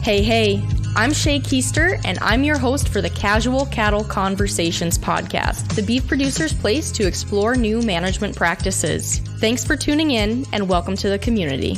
Hey, I'm Shay Keister, and I'm your host for the Casual Cattle Conversations podcast, the beef producer's place to explore new management practices. Thanks for tuning in, and welcome to the community.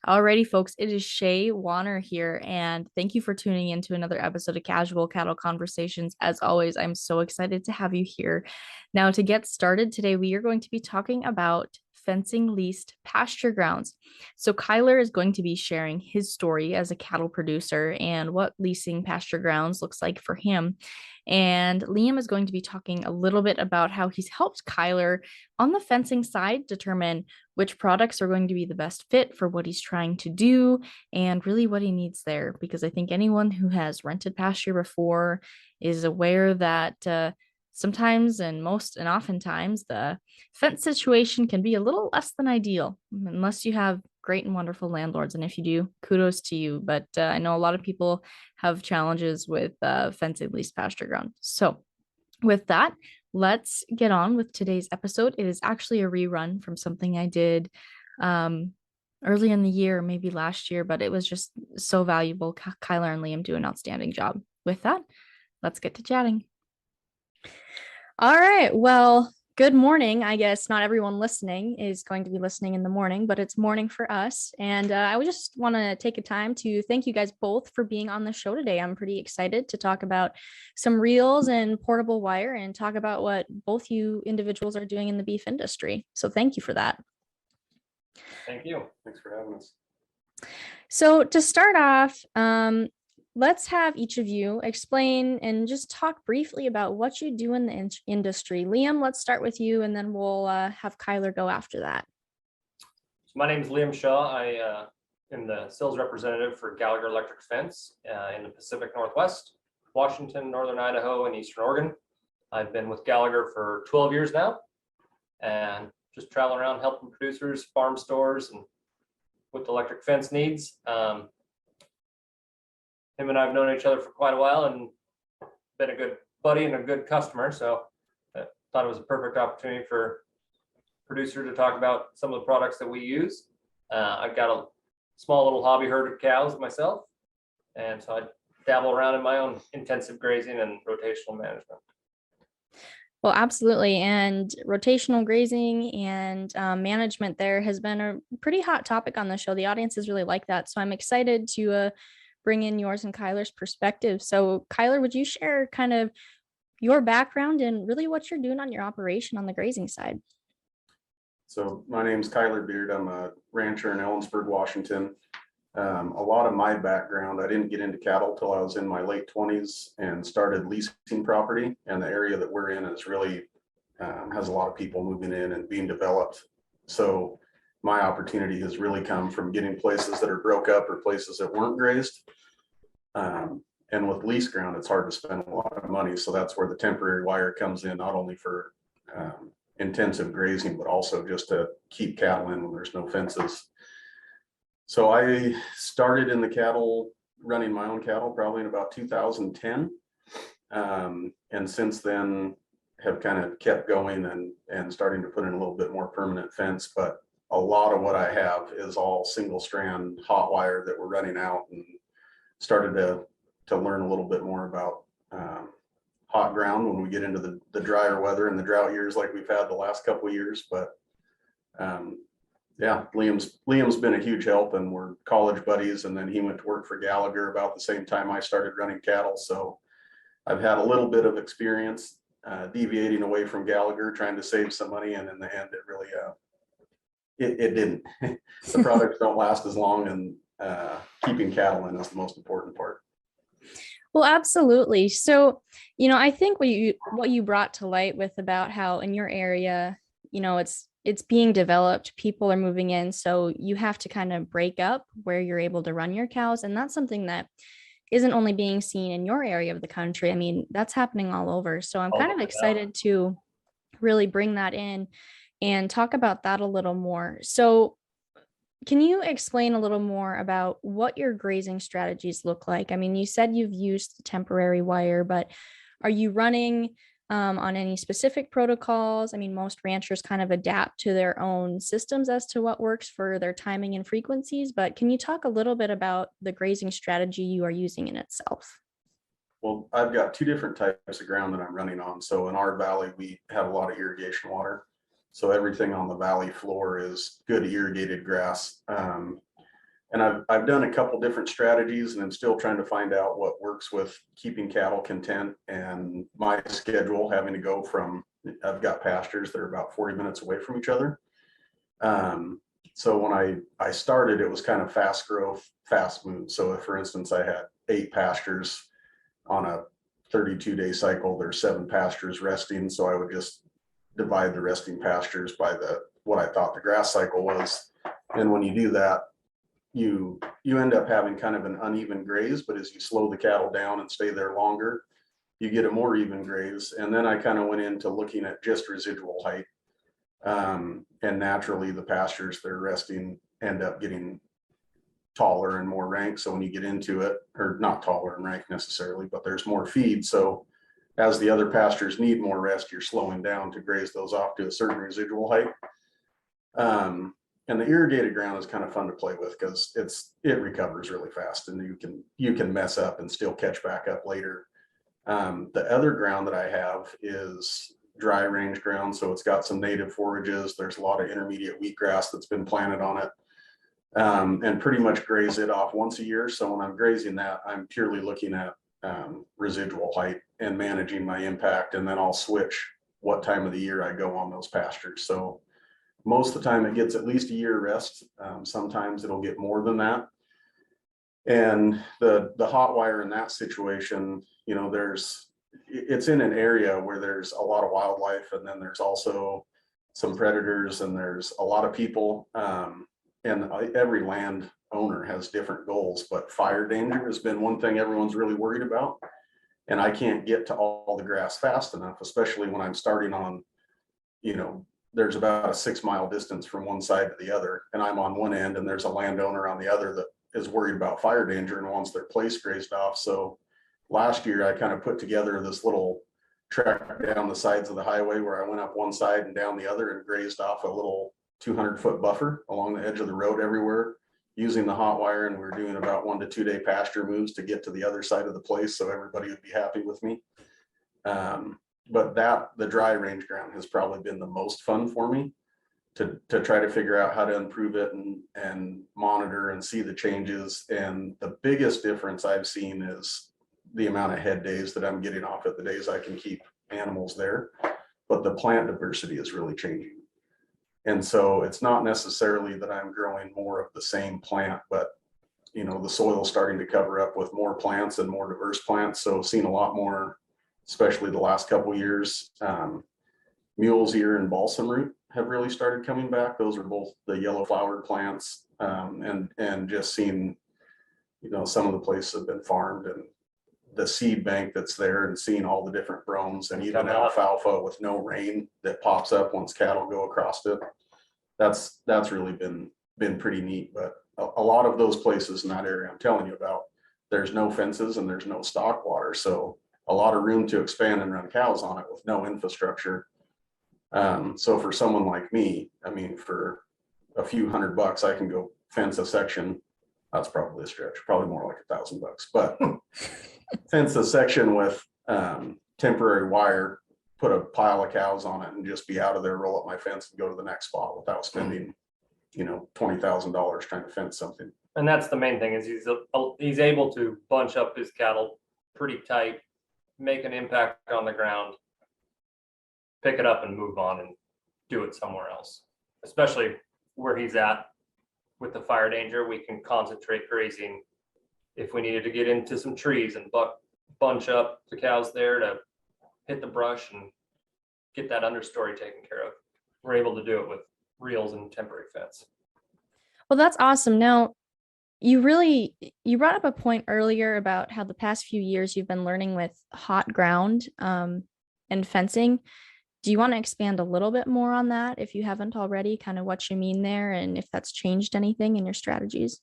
Alrighty, folks, it is Shay Warner here, and thank you for tuning in to another episode of Casual Cattle Conversations. As always, I'm so excited to have you here. Now, to get started today, we are going to be talking about fencing leased pasture grounds. So Kyler is going to be sharing his story as a cattle producer and what leasing pasture grounds looks like for him. And Liam is going to be talking a little bit about how he's helped Kyler on the fencing side determine which products are going to be the best fit for what he's trying to do and really what he needs there. Because I think anyone who has rented pasture before is aware that sometimes and oftentimes the fence situation can be a little less than ideal unless you have great and wonderful landlords. And if you do, kudos to you. But I know a lot of people have challenges with fencing leased pasture ground. So with that, let's get on with today's episode. It is actually a rerun from something I did early in the year, maybe last year, but it was just so valuable. Kyler and Liam do an outstanding job. With that, let's get to chatting. All right. Well, good morning. I guess not everyone listening is going to be listening in the morning, but it's morning for us. And I would just want to take a time to thank you guys both for being on the show today. I'm pretty excited to talk about some reels and portable wire and talk about what both you individuals are doing in the beef industry. So thank you for that. Thank you. Thanks for having us. So to start off, let's have each of you explain and just talk briefly about what you do in the industry. Liam, let's start with you, and then we'll have Kyler go after that. So my name is Liam Shaw. I am the sales representative for Gallagher Electric Fence in the Pacific Northwest, Washington, Northern Idaho, and Eastern Oregon. I've been with Gallagher for 12 years now, and just traveling around helping producers, farm stores, and with electric fence needs. Him and I have known each other for quite a while and been a good buddy and a good customer. So I thought it was a perfect opportunity for producer to talk about some of the products that we use. I've got a small little hobby herd of cows myself. And so I dabble around in my own intensive grazing and rotational management. Well, absolutely. And rotational grazing and management there has been a pretty hot topic on the show. The audiences really like that. So I'm excited to bring in yours and Kyler's perspective. So Kyler, would you share kind of your background and really what you're doing on your operation on the grazing side? So my name's Kyler Beard. I'm a rancher in Ellensburg, Washington. A lot of my background, I didn't get into cattle till I was in my late 20s and started leasing property. And the area that we're in is really has a lot of people moving in and being developed. So my opportunity has really come from getting places that are broke up or places that weren't grazed. And with lease ground, it's hard to spend a lot of money. So that's where the temporary wire comes in, not only for intensive grazing, but also just to keep cattle in when there's no fences. So I started in the cattle, running my own cattle probably in about 2010. And since then have kind of kept going and starting to put in a little bit more permanent fence. But a lot of what I have is all single strand hot wire that we're running out, and started to learn a little bit more about hot ground when we get into the drier weather and the drought years like we've had the last couple of years. But yeah, Liam's been a huge help, and we're college buddies, and then he went to work for Gallagher about the same time I started running cattle. So I've had a little bit of experience deviating away from Gallagher, trying to save some money, and in the end it really it didn't. The products don't last as long, and keeping cattle in is the most important part. Well, absolutely. So, I think what you brought to light with about how in your area, it's being developed, people are moving in, so you have to kind of break up where you're able to run your cows. And that's something that isn't only being seen in your area of the country. I mean, that's happening all over. So I'm kind of excited to really bring that in and talk about that a little more. So can you explain a little more about what your grazing strategies look like? I mean, you said you've used temporary wire, but are you running on any specific protocols. I mean, most ranchers kind of adapt to their own systems as to what works for their timing and frequencies, but can you talk a little bit about the grazing strategy you are using in itself? Well, I've got two different types of ground that I'm running on. So in our valley, we have a lot of irrigation water. So everything on the valley floor is good irrigated grass. And I've done a couple different strategies, and I'm still trying to find out what works with keeping cattle content and my schedule having to go from, I've got pastures that are about 40 minutes away from each other. So when I started, it was kind of fast growth, fast move. So if, for instance, I had 8 pastures on a 32-day cycle, there's 7 pastures resting. So I would just divide the resting pastures by what I thought the grass cycle was. And when you do that, you end up having kind of an uneven graze, but as you slow the cattle down and stay there longer, you get a more even graze. And then I kind of went into looking at just residual height. And naturally the pastures they're resting end up getting taller and more rank. So when you get into it, or not taller in rank necessarily, but there's more feed. So as the other pastures need more rest, you're slowing down to graze those off to a certain residual height. And the irrigated ground is kind of fun to play with because it recovers really fast, and you can mess up and still catch back up later. The other ground that I have is dry range ground, so it's got some native forages. There's a lot of intermediate wheatgrass that's been planted on it, and pretty much graze it off once a year. So when I'm grazing that, I'm purely looking at residual height and managing my impact, and then I'll switch what time of the year I go on those pastures. So most of the time it gets at least a year rest. Sometimes it'll get more than that. And the hot wire in that situation, you know, it's in an area where there's a lot of wildlife, and then there's also some predators, and there's a lot of people. And every land owner has different goals, but fire danger has been one thing everyone's really worried about. And I can't get to all the grass fast enough, especially when I'm starting on, you know, there's about a 6-mile distance from one side to the other, and I'm on one end and there's a landowner on the other that is worried about fire danger and wants their place grazed off. So last year I kind of put together this little trek down the sides of the highway where I went up one side and down the other and grazed off a little 200-foot buffer along the edge of the road everywhere using the hot wire. And we're doing about 1 to 2 day pasture moves to get to the other side of the place, so everybody would be happy with me. But the dry range ground has probably been the most fun for me to try to figure out how to improve it and monitor and see the changes. And the biggest difference I've seen is the amount of head days that I'm getting off at the days I can keep animals there. But the plant diversity is really changing. And so it's not necessarily that I'm growing more of the same plant, but you know, the soil's starting to cover up with more plants and more diverse plants. So seeing a lot more, especially the last couple of years, mule's ear and balsam root have really started coming back. Those are both the yellow flowered plants, and just seeing, you know, some of the places have been farmed, and the seed bank that's there, and seeing all the different brooms, and even alfalfa with no rain that pops up once cattle go across it. That's really been pretty neat. But a lot of those places in that area I'm telling you about, there's no fences and there's no stock water, so a lot of room to expand and run cows on it with no infrastructure. So for someone like me, I mean, for a few $100, I can go fence a section. That's probably a stretch, probably more like $1,000, but fence a section with temporary wire, put a pile of cows on it, and just be out of there, roll up my fence and go to the next spot without spending, you know, $20,000 trying to fence something. And that's the main thing, is he's able to bunch up his cattle pretty tight, make an impact on the ground, pick it up and move on and do it somewhere else. Especially where he's at with the fire danger, we can concentrate grazing. If we needed to get into some trees and bunch up the cows there to hit the brush and get that understory taken care of, we're able to do it with reels and temporary fence. Well, that's awesome. Now, you brought up a point earlier about how the past few years you've been learning with hot ground and fencing. Do you want to expand a little bit more on that, if you haven't already, kind of what you mean there, and if that's changed anything in your strategies?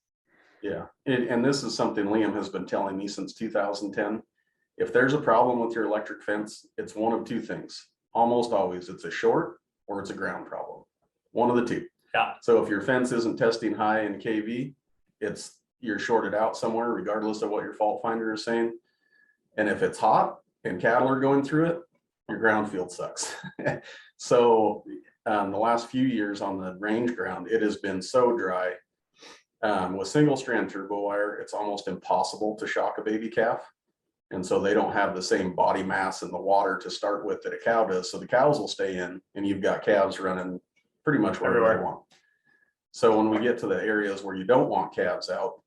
Yeah, and this is something Liam has been telling me since 2010. If there's a problem with your electric fence, it's one of two things. Almost always it's a short or it's a ground problem. One of the two. Yeah. So if your fence isn't testing high in KV, you're shorted out somewhere, regardless of what your fault finder is saying. And if it's hot and cattle are going through it, your ground field sucks. So the last few years on the range ground, it has been so dry. With single strand turbo wire, it's almost impossible to shock a baby calf. And so they don't have the same body mass in the water to start with that a cow does. So the cows will stay in and you've got calves running pretty much wherever they want. So when we get to the areas where you don't want calves out,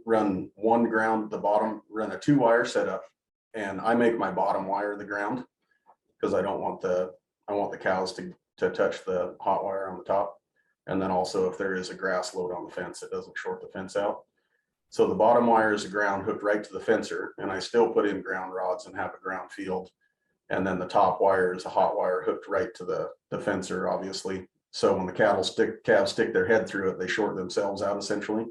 run one ground at the bottom, run a 2-wire setup, and I make my bottom wire the ground because I want the cows to touch the hot wire on the top. And then also if there is a grass load on the fence, it doesn't short the fence out. So the bottom wire is the ground hooked right to the fencer, and I still put in ground rods and have a ground field. And then the top wire is a hot wire hooked right to the fencer, obviously. So when the calves stick their head through it, they short themselves out essentially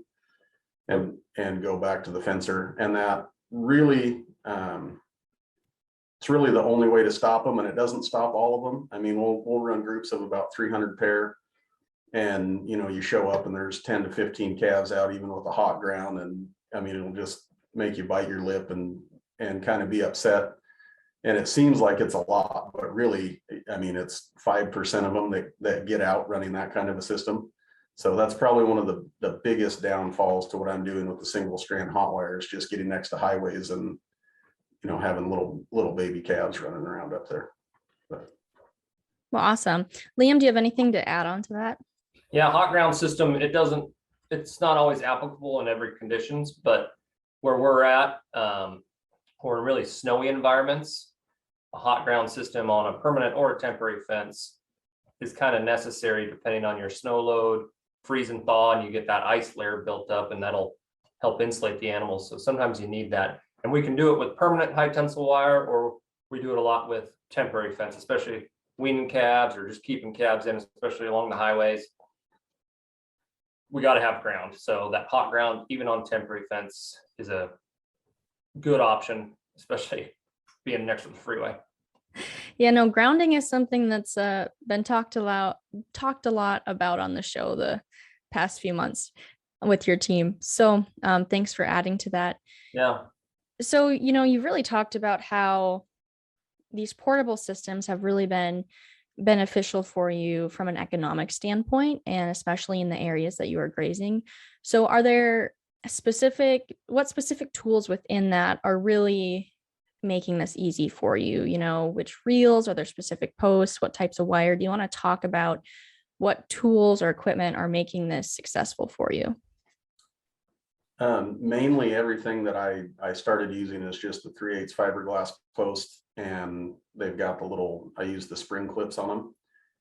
and go back to the fencer. And that really, it's really the only way to stop them, and it doesn't stop all of them. I mean, we'll run groups of about 300 pair. And you show up and there's 10 to 15 calves out, even with a hot ground. And I mean, it'll just make you bite your lip and kind of be upset. And it seems like it's a lot, but really, I mean, it's 5% of them that get out running that kind of a system. So that's probably one of the biggest downfalls to what I'm doing with the single strand hot wire, is just getting next to highways and, having little baby calves running around up there. But. Well, awesome. Liam, do you have anything to add on to that? Yeah, hot ground system, it's not always applicable in every conditions, but where we're at, or in really snowy environments, a hot ground system on a permanent or a temporary fence is kind of necessary depending on your snow load, freeze and thaw, and you get that ice layer built up, and that'll help insulate the animals. So sometimes you need that. And we can do it with permanent high tensile wire, or we do it a lot with temporary fence, especially weaning calves or just keeping calves in, especially along the highways. We got to have ground. So that hot ground, even on temporary fence, is a good option, especially being next to the freeway. Yeah, no, grounding is something that's been talked a lot about on the show the past few months with your team. So thanks for adding to that. Yeah. So, you've really talked about how these portable systems have really been beneficial for you from an economic standpoint, and especially in the areas that you are grazing. So are there what specific tools within that are really making this easy for you? Which reels, are there specific posts, what types of wire? Do you want to talk about what tools or equipment are making this successful for you? Mainly everything that I started using is just the 3/8 fiberglass post, and they've got I use the spring clips on them.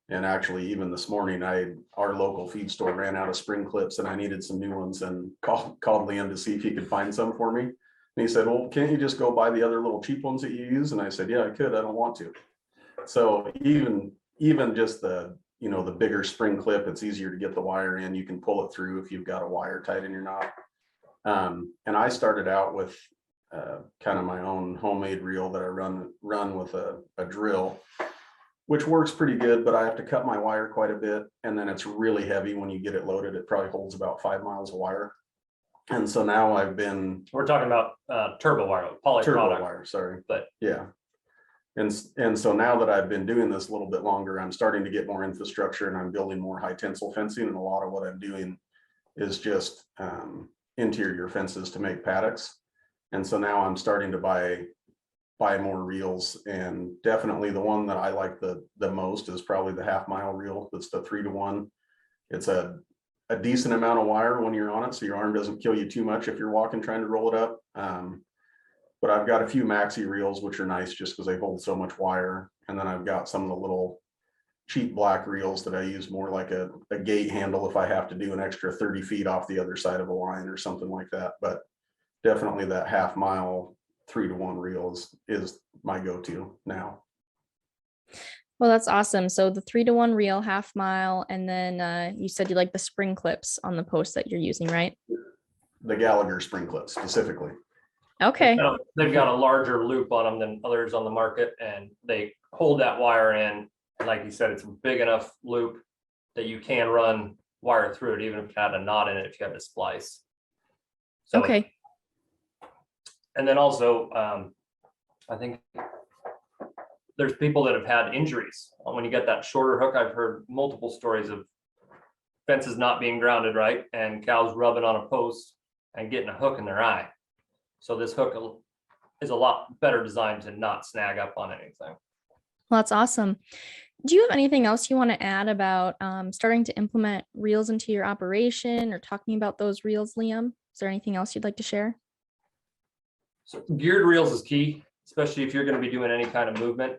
And actually, even this morning, our local feed store ran out of spring clips and I needed some new ones, and called Liam to see if he could find some for me. And he said, well, can't you just go buy the other little cheap ones that you use? And I said, yeah, I could, I don't want to. So even just the bigger spring clip, it's easier to get the wire in. You can pull it through if you've got a wire tight in your knot. And I started out with kind of my own homemade reel that I run with a drill, which works pretty good, but I have to cut my wire quite a bit. And then it's really heavy when you get it loaded. It probably holds about 5 miles of wire. And so now we're talking about turbo wire, poly turbo wire, sorry. But yeah. And so now that I've been doing this a little bit longer, I'm starting to get more infrastructure and I'm building more high tensile fencing. And a lot of what I'm doing is just interior fences to make paddocks. And so now I'm starting to buy more reels, and definitely the one that I like the most is probably the 1/2 mile reel. That's the 3-to-1. It's a decent amount of wire when you're on it, so your arm doesn't kill you too much if you're walking trying to roll it up. But I've got a few maxi reels, which are nice just because they hold so much wire. And then I've got some of the little cheap black reels that I use more like a gate handle if I have to do an extra 30 feet off the other side of a line or something like that. But definitely that 1/2 mile 3-to-1 reel is my go-to now. Well, that's awesome. So the 3-to-1 reel, 1/2 mile, and then you said you like the spring clips on the post that you're using, right? The Gallagher spring clips specifically. Okay. They've got a larger loop on them than others on the market, and they hold that wire in. And like you said, it's a big enough loop that you can run wire through it, even if you had a knot in it, if you had to splice. So, Okay. and then also, I think there's people that have had injuries when you get that shorter hook. I've heard multiple stories of fences not being grounded right and cows rubbing on a post and getting a hook in their eye. So this hook is a lot better designed to not snag up on anything. Well, that's awesome. Do you have anything else you want to add about starting to implement reels into your operation or talking about those reels, Liam? Is there anything else you'd like to share? So geared reels is key, especially if you're going to be doing any kind of movement.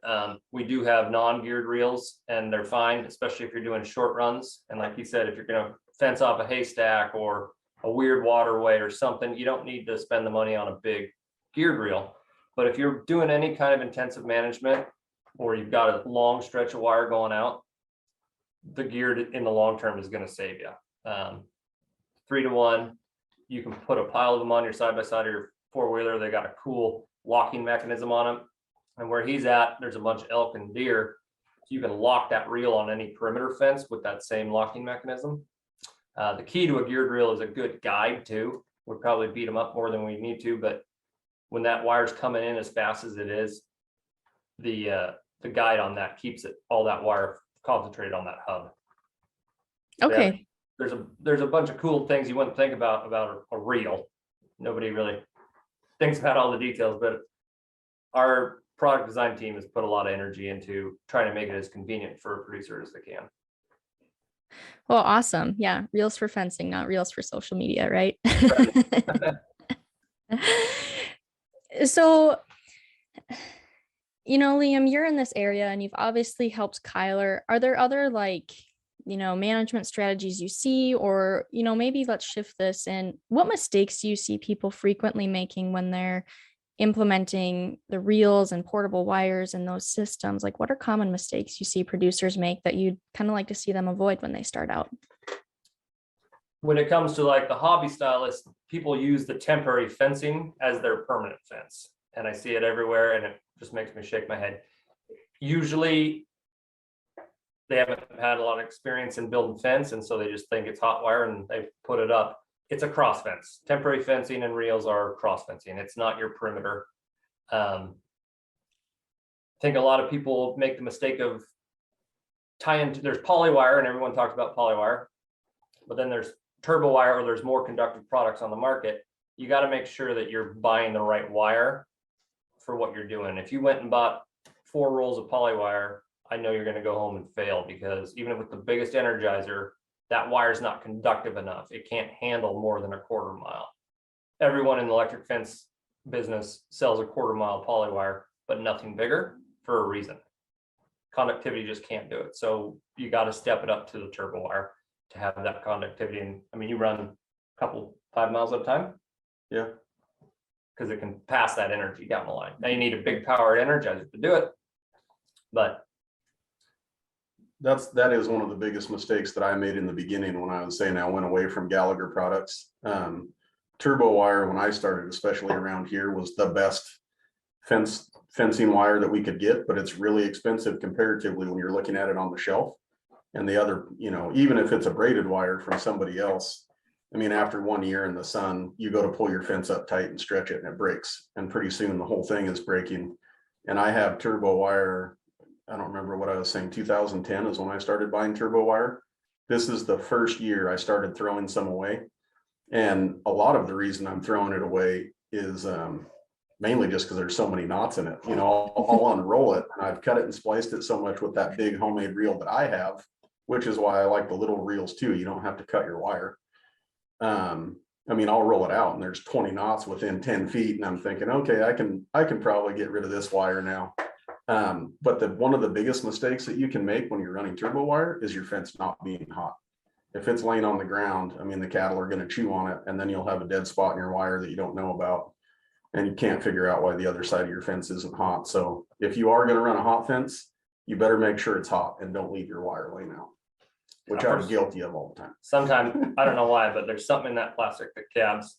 We do have non-geared reels, and they're fine, especially if you're doing short runs. And like you said, if you're going to fence off a haystack or a weird waterway or something, you don't need to spend the money on a big geared reel. But if you're doing any kind of intensive management, or you've got a long stretch of wire going out, the geared in the long term is going to save you. 3-to-1, you can put a pile of them on your side by side of your four-wheeler. They got a cool locking mechanism on them, and where he's at, there's a bunch of elk and deer, so you can lock that reel on any perimeter fence with that same locking mechanism. The key to a geared reel is a good guide too. We'll probably beat them up more than we need to, but when that wire's coming in as fast as it is, the guide on that keeps it all that wire concentrated on that hub. Okay. Yeah, there's a bunch of cool things you wouldn't think about a reel. Nobody really thinks about all the details, but our product design team has put a lot of energy into trying to make it as convenient for a producer as they can. Well, awesome. Yeah. Reels for fencing, not reels for social media, right? So, Liam, you're in this area and you've obviously helped Kyler. Are there other management strategies you see, or, maybe let's shift this and what mistakes do you see people frequently making when they're implementing the reels and portable wires and those systems? Like, what are common mistakes you see producers make that you'd kind of like to see them avoid when they start out? When it comes to like the hobby stylists, people use the temporary fencing as their permanent fence. And I see it everywhere, and it just makes me shake my head. Usually they haven't had a lot of experience in building fence, and so they just think it's hot wire and they put it up. It's a cross fence. Temporary fencing and reels are cross fencing. It's not your perimeter. I think a lot of people make the mistake of there's poly wire, and everyone talks about poly wire, but then there's turbo wire, or there's more conductive products on the market. You got to make sure that you're buying the right wire for what you're doing. If you went and bought 4 rolls of poly wire, I know you're going to go home and fail, because even with the biggest energizer, that wire is not conductive enough. It can't handle more than a 1/4 mile. Everyone in the electric fence business sells a 1/4 mile poly wire, but nothing bigger, for a reason. Conductivity just can't do it. So you got to step it up to the turbo wire to have that conductivity. And I mean, you run a couple 5 miles at a time. Yeah. Because it can pass that energy down the line. Now you need a big powered energizer to do it, but that is one of the biggest mistakes that I made in the beginning when I was saying I went away from Gallagher products. Turbo wire, when I started, especially around here, was the best fencing wire that we could get, but it's really expensive comparatively when you're looking at it on the shelf. And the other, even if it's a braided wire from somebody else, I mean, after 1 year in the sun, you go to pull your fence up tight and stretch it and it breaks. And pretty soon the whole thing is breaking. And I have turbo wire. I don't remember what I was saying. 2010 is when I started buying turbo wire. This is the first year I started throwing some away. And a lot of the reason I'm throwing it away is mainly just because there's so many knots in it. I'll unroll it, and I've cut it and spliced it so much with that big homemade reel that I have, which is why I like the little reels too. You don't have to cut your wire. I mean, I'll roll it out and there's 20 knots within 10 feet. And I'm thinking, okay, I can probably get rid of this wire now. But one of the biggest mistakes that you can make when you're running turbo wire is your fence not being hot. If it's laying on the ground, I mean, the cattle are going to chew on it, and then you'll have a dead spot in your wire that you don't know about, and you can't figure out why the other side of your fence isn't hot. So if you are going to run a hot fence, you better make sure it's hot and don't leave your wire laying out, which I'm guilty of all the time. Sometimes, I don't know why, but there's something in that plastic that calves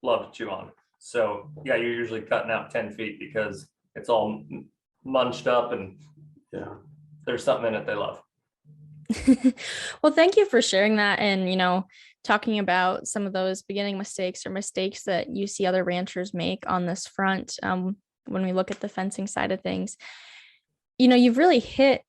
love to chew on. So yeah, you're usually cutting out 10 feet because it's all munched up and Yeah. there's something in it they love. Well, thank you for sharing that and, talking about some of those beginning mistakes or mistakes that you see other ranchers make on this front. When we look at the fencing side of things, you've really hit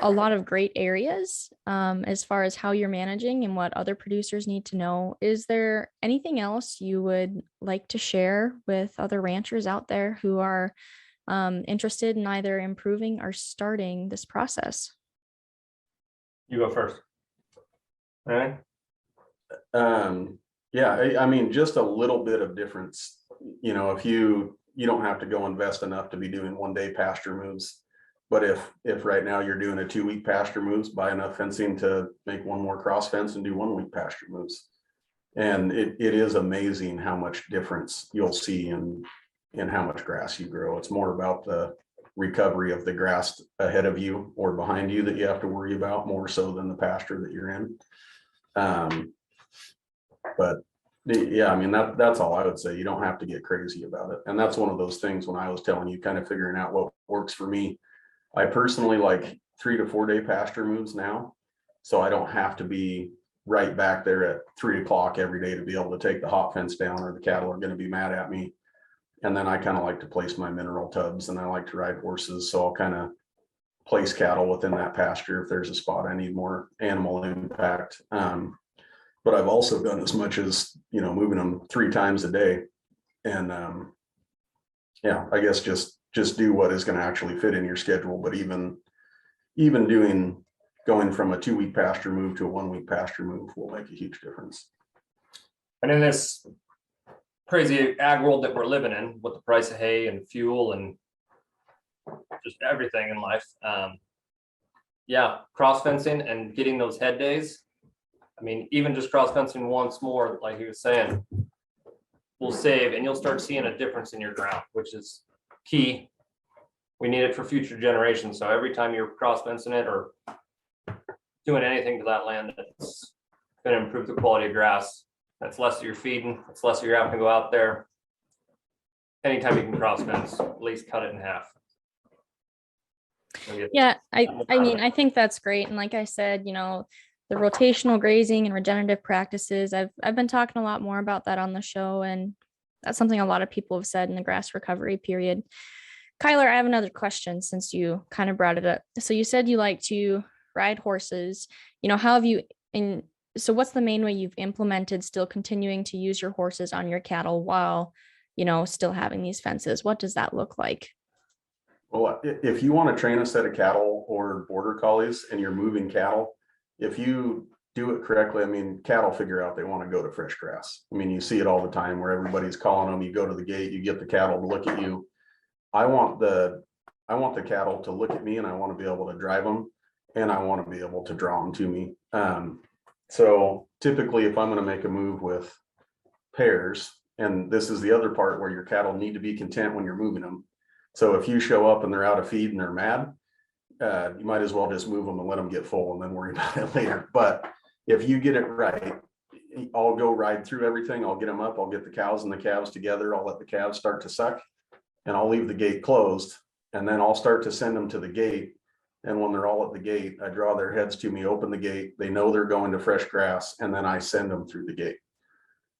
a lot of great areas as far as how you're managing and what other producers need to know. Is there anything else you would like to share with other ranchers out there who are interested in either improving or starting this process? You go first. All right. Yeah, I mean, just a little bit of difference. If you don't have to go invest enough to be doing 1-day pasture moves. But if right now you're doing a 2-week pasture moves, buy enough fencing to make one more cross fence and do 1-week pasture moves. And it is amazing how much difference you'll see in how much grass you grow. It's more about the recovery of the grass ahead of you or behind you that you have to worry about, more so than the pasture that you're in. But yeah, I mean, that's all I would say. You don't have to get crazy about it. And that's one of those things when I was telling you, kind of figuring out what works for me. I personally like 3 to 4 day pasture moves now. So I don't have to be right back there at 3 o'clock every day to be able to take the hot fence down, or the cattle are going to be mad at me. And then I kind of like to place my mineral tubs, and I like to ride horses. So I'll kind of place cattle within that pasture if there's a spot I need more animal impact. But I've also done as much as, moving them 3 times a day. And yeah, I guess just do what is going to actually fit in your schedule. But even going from a 2-week pasture move to a 1-week pasture move will make a huge difference. And in this crazy ag world that we're living in, with the price of hay and fuel and just everything in life, yeah, cross fencing and getting those head days. I mean, even just cross fencing once more, like he was saying, will save, and you'll start seeing a difference in your ground, which is key. We need it for future generations. So every time you're cross fencing it or doing anything to that land, that's going to improve the quality of grass. That's less that you're feeding. That's less that you're having to go out there. Anytime you can cross fence, at least cut it in half. Yeah, I mean, I think that's great. And like I said, the rotational grazing and regenerative practices, I've been talking a lot more about that on the show, and that's something a lot of people have said in the grass recovery period. Kyler, I have another question since you kind of brought it up. So you said you like to ride horses. How have you so what's the main way you've implemented still continuing to use your horses on your cattle while, still having these fences? What does that look like? Well, if you want to train a set of cattle or border collies and you're moving cattle, if you do it correctly, I mean, cattle figure out they want to go to fresh grass. I mean, you see it all the time where everybody's calling them. You go to the gate, you get the cattle to look at you. I want the cattle to look at me, and I want to be able to drive them, and I want to be able to draw them to me. So typically, if I'm going to make a move with pairs, and this is the other part where your cattle need to be content when you're moving them. So if you show up and they're out of feed and they're mad, you might as well just move them and let them get full and then worry about it later. But if you get it right, I'll go ride through everything. I'll get them up. I'll get the cows and the calves together. I'll let the calves start to suck, and I'll leave the gate closed, and then I'll start to send them to the gate. And when they're all at the gate, I draw their heads to me, open the gate. They know they're going to fresh grass, and then I send them through the gate.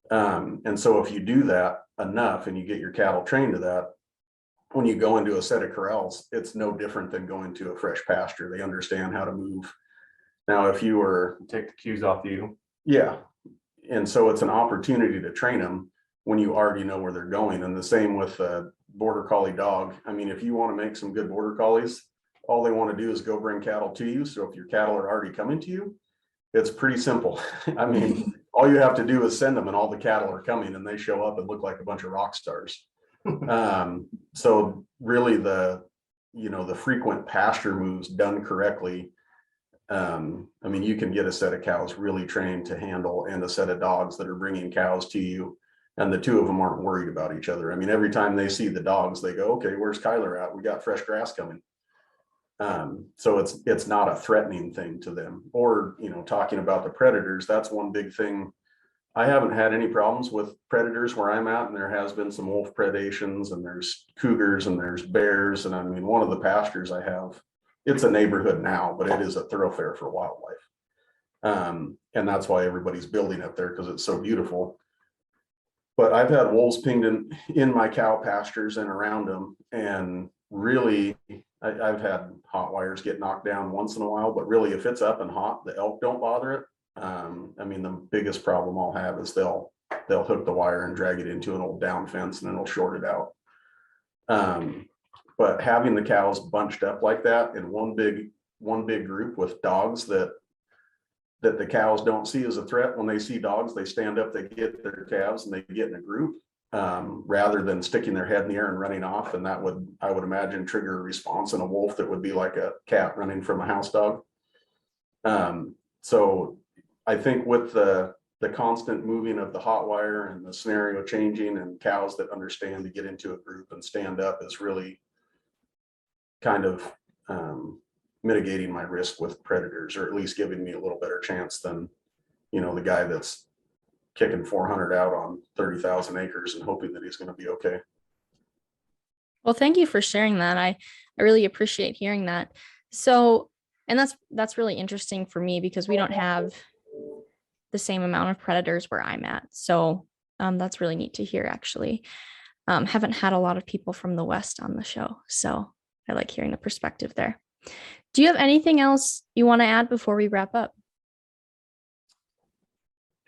And so if you do that enough and you get your cattle trained to that, when you go into a set of corrals, it's no different than going to a fresh pasture. They understand how to move. Now, if you were take the cues off you. Yeah. And so it's an opportunity to train them when you already know where they're going. And the same with a border collie dog. I mean, if you want to make some good border collies, all they want to do is go bring cattle to you. So if your cattle are already coming to you, it's pretty simple. I mean, all you have to do is send them, and all the cattle are coming, and they show up and look like a bunch of rock stars. So really the frequent pasture moves done correctly. I mean, you can get a set of cows really trained to handle, and a set of dogs that are bringing cows to you, and the two of them aren't worried about each other. I mean, every time they see the dogs, they go, okay, where's Kyler at? We got fresh grass coming. So it's not a threatening thing to them. Or, talking about the predators, that's one big thing I haven't had any problems with predators where I'm at, and there has been some wolf predations, and there's cougars and there's bears. And I mean, one of the pastures I have, it's a neighborhood now, but it is a thoroughfare for wildlife. And that's why everybody's building up there, because it's so beautiful. But I've had wolves pinged in my cow pastures and around them, and really, I've had hot wires get knocked down once in a while, but really, if it's up and hot, the elk don't bother it. I mean, the biggest problem I'll have is they'll hook the wire and drag it into an old down fence, and then it'll short it out. But having the cows bunched up like that in one big group with dogs that the cows don't see as a threat. When they see dogs, they stand up, they get their calves, and they get in a group, rather than sticking their head in the air and running off. And that would, I would imagine, trigger a response in a wolf that would be like a cat running from a house dog. So I think with the constant moving of the hot wire and the scenario changing, and cows that understand to get into a group and stand up, is really kind of mitigating my risk with predators, or at least giving me a little better chance than, the guy that's kicking 400 out on 30,000 acres and hoping that he's going to be okay. Well, thank you for sharing that. I really appreciate hearing that. So, and that's really interesting for me, because we don't have the same amount of predators where I'm at. So that's really neat to hear, actually. Haven't had a lot of people from the West on the show, so I like hearing the perspective there. Do you have anything else you want to add before we wrap up?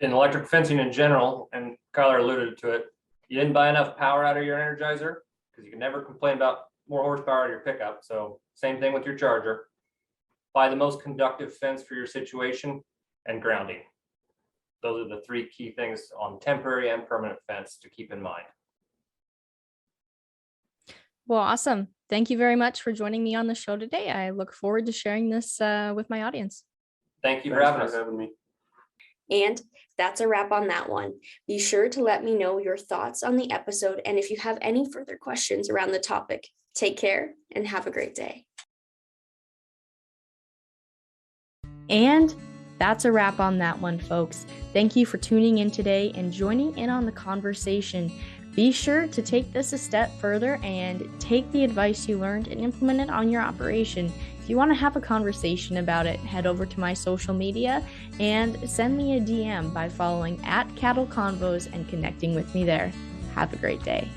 In electric fencing in general, and Kyler alluded to it, you didn't buy enough power out of your Energizer, because you can never complain about more horsepower out of your pickup. So same thing with your Charger. Buy the most conductive fence for your situation, and grounding. Those are the three key things on temporary and permanent fence to keep in mind. Well, awesome. Thank you very much for joining me on the show today. I look forward to sharing this with my audience. Thank you for having us. And that's a wrap on that one. Be sure to let me know your thoughts on the episode, and if you have any further questions around the topic. Take care and have a great day. And that's a wrap on that one, folks. Thank you for tuning in today and joining in on the conversation. Be sure to take this a step further and take the advice you learned and implement it on your operation. If you want to have a conversation about it, head over to my social media and send me a DM by following @CattleConvos and connecting with me there. Have a great day.